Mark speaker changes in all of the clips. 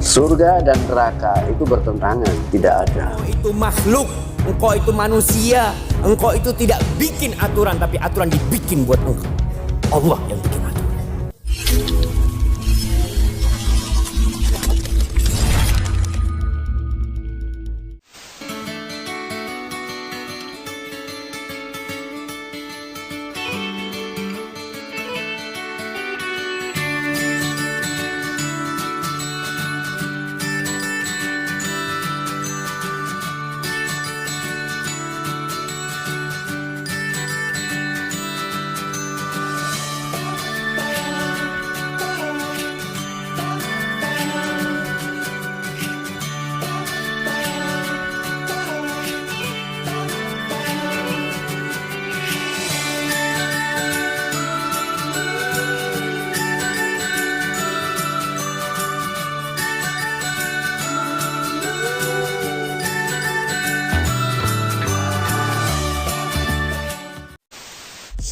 Speaker 1: Surga dan neraka itu bertentangan, tidak ada.
Speaker 2: Engkau itu makhluk, engkau itu manusia, engkau itu tidak bikin aturan, tapi aturan dibikin buat engkau. Allah yang bikin aturan.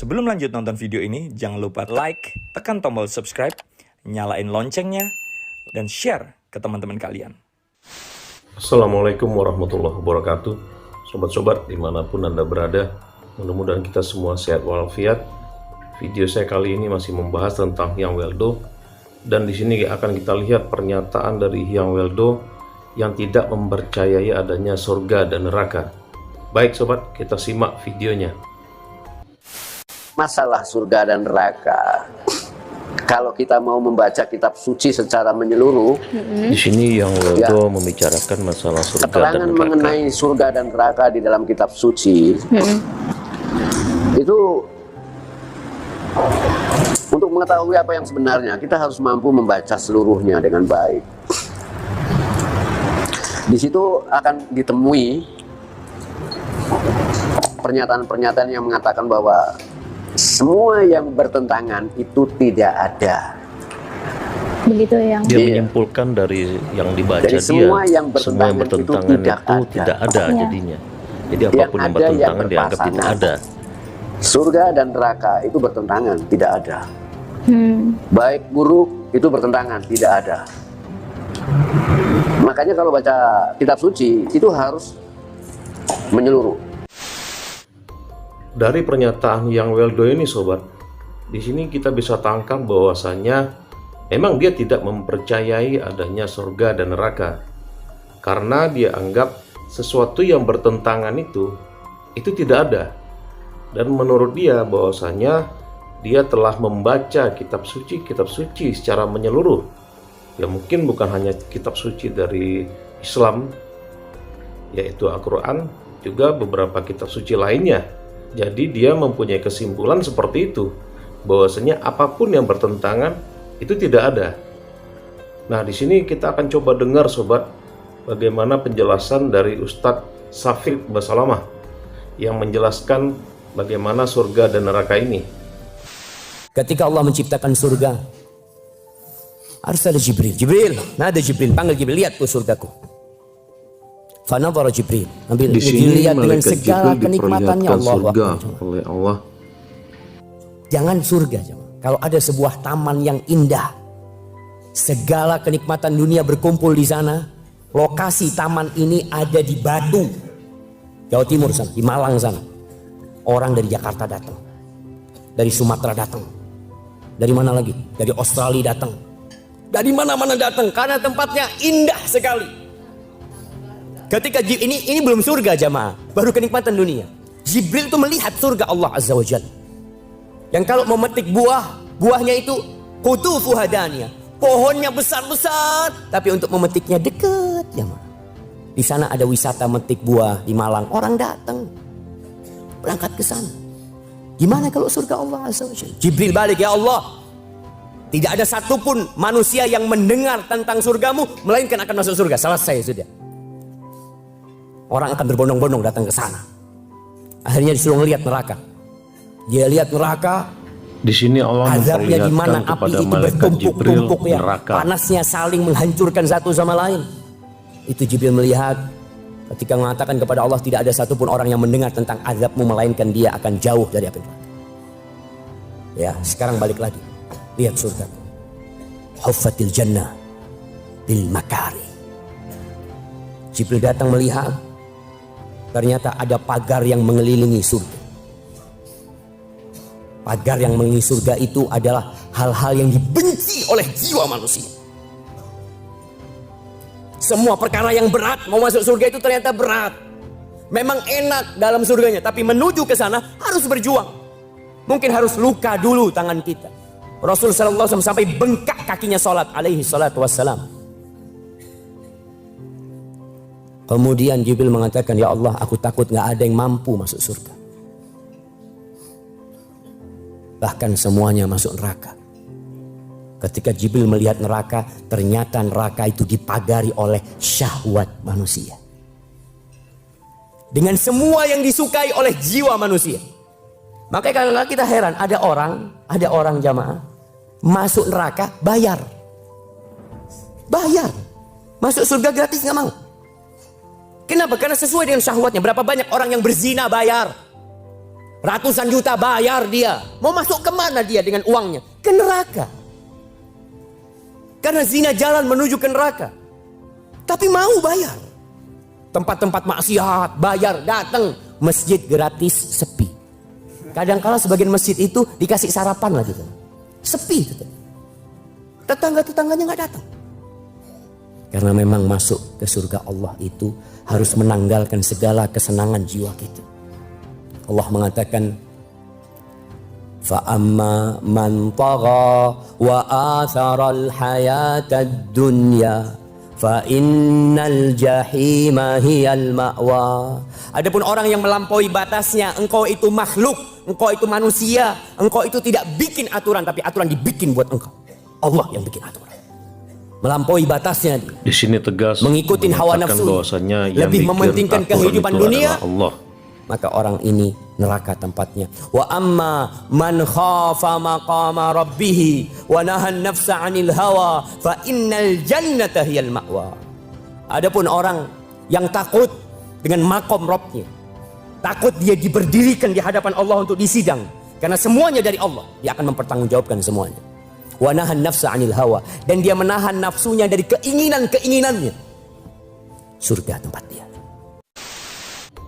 Speaker 3: Sebelum lanjut nonton video ini, jangan lupa like, tekan tombol subscribe, nyalain loncengnya, dan share ke teman-teman kalian.
Speaker 4: Assalamualaikum warahmatullahi wabarakatuh. Sobat-sobat dimanapun Anda berada, mudah-mudahan kita semua sehat walafiat. Video saya kali ini masih membahas tentang Hyang Weldo, dan di sini akan kita lihat pernyataan dari Hyang Weldo yang tidak mempercayai adanya surga dan neraka. Baik sobat, kita simak videonya.
Speaker 1: Masalah surga dan neraka, kalau kita mau membaca kitab suci secara menyeluruh,
Speaker 4: Di sini Hyang Weldo membicarakan masalah surga dan
Speaker 1: keterangan
Speaker 4: neraka.
Speaker 1: mengenai surga dan neraka di dalam kitab suci itu, untuk mengetahui apa yang sebenarnya, kita harus mampu membaca seluruhnya dengan baik. Di situ akan ditemui pernyataan-pernyataan yang mengatakan bahwa semua yang bertentangan itu tidak ada.
Speaker 5: Begitu yang
Speaker 4: Dia menyimpulkan dari yang dibaca
Speaker 1: Jadi
Speaker 4: dia,
Speaker 1: semua yang
Speaker 4: semua yang
Speaker 1: bertentangan
Speaker 4: bertentangan
Speaker 1: itu tidak ada.
Speaker 5: Iya.
Speaker 4: jadinya. Jadi apapun yang
Speaker 1: ada yang
Speaker 4: bertentangan dianggap tidak
Speaker 1: berpasangan.
Speaker 4: ada.
Speaker 1: Surga dan neraka itu bertentangan, tidak ada. Baik buruk itu bertentangan, tidak ada. Makanya kalau baca kitab suci itu harus menyeluruh.
Speaker 4: Dari pernyataan Hyang Weldo ini sobat, di sini kita bisa tangkap bahwasannya memang dia tidak mempercayai adanya surga dan neraka. Karena dia anggap sesuatu yang bertentangan itu tidak ada. Dan menurut dia bahwasanya dia telah membaca kitab suci secara menyeluruh. Ya mungkin bukan hanya kitab suci dari Islam, yaitu Al-Quran, juga beberapa kitab suci lainnya. Jadi dia mempunyai kesimpulan seperti itu, bahwasanya apapun yang bertentangan itu tidak ada. Nah, di sini kita akan coba dengar sobat, bagaimana penjelasan dari Ustadz Syafiq Basalamah yang menjelaskan bagaimana surga dan neraka ini.
Speaker 2: Ketika Allah menciptakan surga, harus ada Jibril. Jibril, nah ada Jibril, panggil Jibril, lihat tuh surgaku. Fanadhara Jibril, ambil
Speaker 6: Di sini
Speaker 2: dilihat dengan
Speaker 6: malaikat
Speaker 2: segala
Speaker 6: Jibril
Speaker 2: kenikmatannya
Speaker 6: diperlihatkan
Speaker 2: Allah.
Speaker 6: surga oleh Allah.
Speaker 2: Jangan surga, kalau ada sebuah taman yang indah, segala kenikmatan dunia berkumpul di sana. Lokasi taman ini ada di Batu, Jawa Timur sana, di Malang sana. Orang dari Jakarta datang, dari Sumatera datang, dari mana lagi? Dari Australia datang, dari mana-mana datang karena tempatnya indah sekali. Ketika ini belum surga jamaah, baru kenikmatan dunia. Jibril itu melihat surga Allah Azza wa Jalla. Yang kalau memetik buahnya itu qutufu hadaniyah. Pohonnya besar-besar, tapi untuk memetiknya dekat jamaah. Di sana ada wisata metik buah di Malang, orang datang berangkat ke sana. Gimana kalau surga Allah Azza wa Jalla? Jibril balik, ya Allah, tidak ada satupun manusia yang mendengar tentang surgamu melainkan akan masuk surga. Selesai sudah. Orang akan berbondong-bondong datang ke sana. Akhirnya disuruh ngelihat neraka. Dia lihat neraka.
Speaker 4: Di sini Allah
Speaker 2: Azabnya di mana
Speaker 4: memperlihatkan
Speaker 2: api
Speaker 4: kepada
Speaker 2: itu
Speaker 4: malaikat Jibril
Speaker 2: bertumpuk-tumpuk ya.
Speaker 4: neraka.
Speaker 2: Panasnya saling menghancurkan satu sama lain. Itu Jibril melihat ketika mengatakan kepada Allah, tidak ada satupun orang yang mendengar tentang azabmu melainkan dia akan jauh dari api neraka. Ya, sekarang balik lagi. Lihat surga. Huffatil jannah bil makari. Jibril datang melihat, ternyata ada pagar yang mengelilingi surga. Pagar yang mengelilingi surga itu adalah hal-hal yang dibenci oleh jiwa manusia. Semua perkara yang berat mau masuk surga itu ternyata berat. Memang enak dalam surganya, tapi menuju ke sana harus berjuang. Mungkin harus luka dulu tangan kita. Rasul sallallahu alaihi wasallam sampai bengkak kakinya salat alaihi salatu wassalam. Kemudian Jibril mengatakan, ya Allah, aku takut gak ada yang mampu masuk surga. Bahkan semuanya masuk neraka. Ketika Jibril melihat neraka, ternyata neraka itu dipagari oleh syahwat manusia. Dengan semua yang disukai oleh jiwa manusia. Makanya kadang-kadang kita heran, ada orang jamaah masuk neraka bayar. Bayar. Masuk surga gratis gak mau. Kenapa? Karena sesuai dengan syahwatnya. Berapa banyak orang yang berzina bayar. Ratusan juta bayar dia. Mau masuk kemana dia dengan uangnya? Ke neraka. Karena zina jalan menuju ke neraka. Tapi mau bayar. Tempat-tempat maksiat bayar, datang. Masjid gratis sepi. Kadang-kala sebagian masjid itu dikasih sarapan lagi. Sepi. Tetangga-tetangganya gak datang. Karena memang masuk ke surga Allah itu harus menanggalkan segala kesenangan jiwa kita. Allah mengatakan, فَأَمَّا مَنْ طَغَى وَآثَرَ الْحَيَاةَ الدُّنْيَا فَإِنَّ الْجَحِيمَ هِيَ الْمَأْوَى. Adapun orang yang melampaui batasnya, engkau itu makhluk, engkau itu manusia, engkau itu tidak bikin aturan, tapi aturan dibikin buat engkau. Allah yang bikin aturan. Melampaui batasnya.
Speaker 4: Di sini tegas
Speaker 2: mengikuti hawa nafsu, lebih mementingkan kehidupan dunia,
Speaker 4: Allah.
Speaker 2: Maka orang ini neraka tempatnya. Wa amma man khafa maqama rabbih wa nahan nafsa 'anil hawa fa innal jannata hiyal ma'wa. Adapun orang yang takut dengan makom Rabbnya, takut dia diberdirikan di hadapan Allah untuk disidang, karena semuanya dari Allah, dia akan mempertanggungjawabkan semuanya. Wa nahan nafsa 'anil hawa, dan dia menahan nafsunya dari keinginan-keinginannya. Surga tempat dia.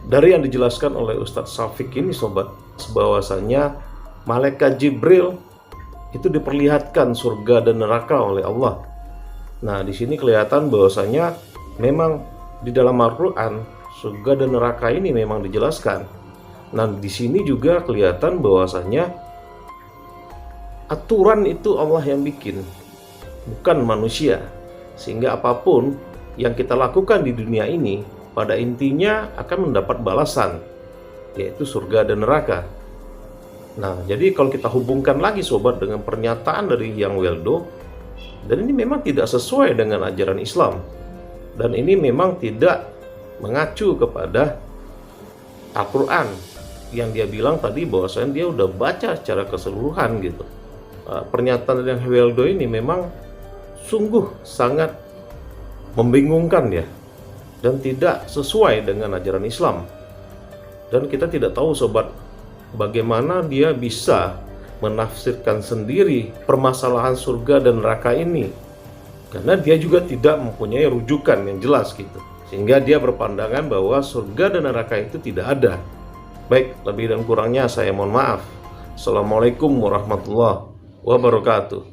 Speaker 4: Dari yang dijelaskan oleh Ustadz Syafiq ini sobat, bahwasanya malaikat Jibril itu diperlihatkan surga dan neraka oleh Allah. Nah, di sini kelihatan bahwasanya memang di dalam Al-Qur'an surga dan neraka ini memang dijelaskan. Nah, di sini juga kelihatan bahwasanya aturan itu Allah yang bikin, bukan manusia. Sehingga apapun yang kita lakukan di dunia ini, pada intinya akan mendapat balasan, yaitu surga dan neraka. Nah, jadi kalau kita hubungkan lagi sobat dengan pernyataan dari Yang Weldo, dan ini memang tidak sesuai dengan ajaran Islam, dan ini memang tidak mengacu kepada Al-Quran yang dia bilang tadi bahwasanya dia udah baca secara keseluruhan gitu. Pernyataan dari Yang Weldo ini memang sungguh sangat membingungkan ya, dan tidak sesuai dengan ajaran Islam. Dan kita tidak tahu sobat, bagaimana dia bisa menafsirkan sendiri permasalahan surga dan neraka ini, karena dia juga tidak mempunyai rujukan yang jelas gitu, sehingga dia berpandangan bahwa surga dan neraka itu tidak ada. Baik, lebih dan kurangnya saya mohon maaf. Assalamualaikum warahmatullahi wabarakatuh.